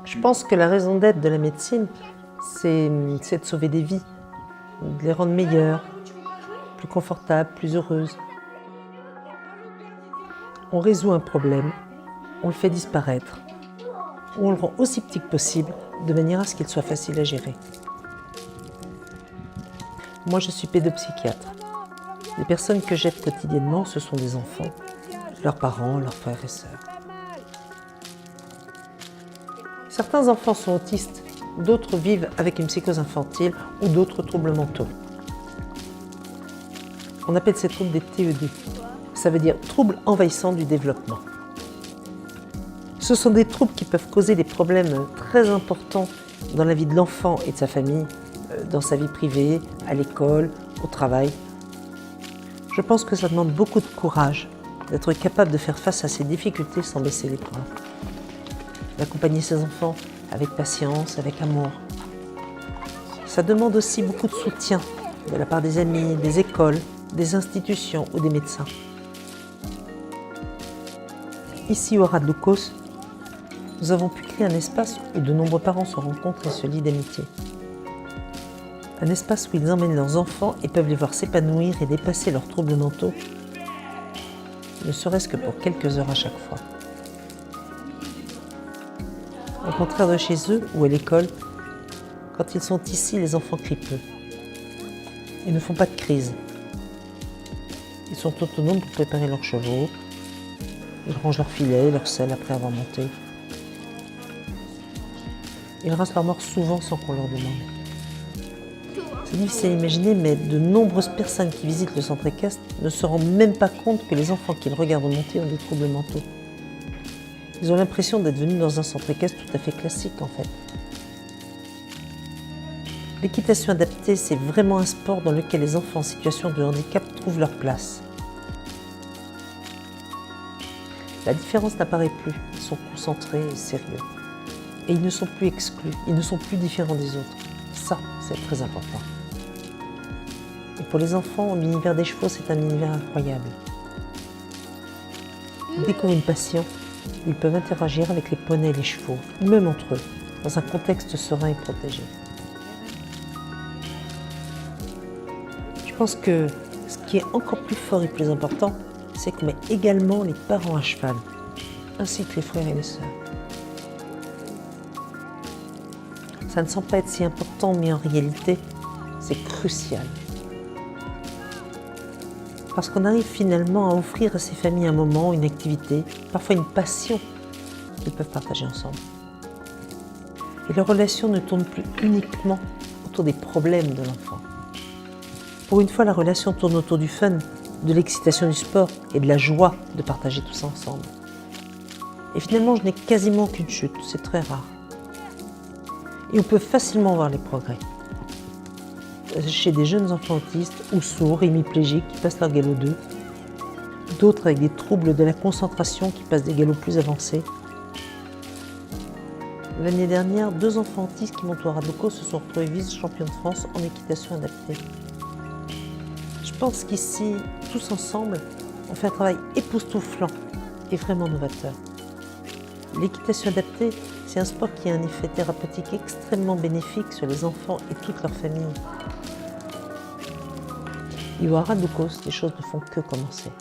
Je pense que la raison d'être de la médecine, c'est de sauver des vies, de les rendre meilleures, plus confortables, plus heureuses. On résout un problème, on le fait disparaître, ou on le rend aussi petit que possible, de manière à ce qu'il soit facile à gérer. Moi, je suis pédopsychiatre. Les personnes que j'aide quotidiennement, ce sont des enfants, leurs parents, leurs frères et sœurs. Certains enfants sont autistes, d'autres vivent avec une psychose infantile ou d'autres troubles mentaux. On appelle ces troubles des TED. Ça veut dire troubles envahissants du développement. Ce sont des troubles qui peuvent causer des problèmes très importants dans la vie de l'enfant et de sa famille, dans sa vie privée, à l'école, au travail. Je pense que ça demande beaucoup de courage d'être capable de faire face à ces difficultés sans baisser les bras. D'accompagner ses enfants avec patience, avec amour. Ça demande aussi beaucoup de soutien de la part des amis, des écoles, des institutions ou des médecins. Ici au Radloukos, nous avons pu créer un espace où de nombreux parents se rencontrent et se lient d'amitié. Un espace où ils emmènent leurs enfants et peuvent les voir s'épanouir et dépasser leurs troubles mentaux, ne serait-ce que pour quelques heures à chaque fois. Au contraire de chez eux ou à l'école, quand ils sont ici, les enfants crient peu. Ils ne font pas de crise. Ils sont autonomes pour préparer leurs chevaux. Ils rangent leurs filets, leur selle après avoir monté. Ils rincent leurs morts souvent sans qu'on leur demande. C'est difficile à imaginer, mais de nombreuses personnes qui visitent le centre équestre ne se rendent même pas compte que les enfants qu'ils regardent monter ont des troubles mentaux. Ils ont l'impression d'être venus dans un centre équestre tout à fait classique en fait. L'équitation adaptée, c'est vraiment un sport dans lequel les enfants en situation de handicap trouvent leur place. La différence n'apparaît plus, ils sont concentrés et sérieux. Et ils ne sont plus exclus, ils ne sont plus différents des autres. Ça, c'est très important. Et pour les enfants, l'univers des chevaux, c'est un univers incroyable. Ils découvrent une passion où ils peuvent interagir avec les poneys et les chevaux, même entre eux, dans un contexte serein et protégé. Je pense que ce qui est encore plus fort et plus important, c'est qu'on met également les parents à cheval, ainsi que les frères et les sœurs. Ça ne semble pas être si important, mais en réalité, c'est crucial. Parce qu'on arrive finalement à offrir à ces familles un moment, une activité, parfois une passion qu'ils peuvent partager ensemble. Et leur relation ne tourne plus uniquement autour des problèmes de l'enfant. Pour une fois, la relation tourne autour du fun, de l'excitation du sport et de la joie de partager tout ça ensemble. Et finalement, je n'ai quasiment aucune chute, c'est très rare. Et on peut facilement voir les progrès. Chez des jeunes enfants autistes ou sourds, hémiplégiques qui passent leur galop 2, d'autres avec des troubles de la concentration qui passent des galops plus avancés. L'année dernière, 2 enfants autistes qui montent au Radloukos se sont retrouvés vice-champions de France en équitation adaptée. Je pense qu'ici, tous ensemble, on fait un travail époustouflant et vraiment novateur. L'équitation adaptée, c'est un sport qui a un effet thérapeutique extrêmement bénéfique sur les enfants et toute leur famille. Et au Radloukos, les choses ne font que commencer.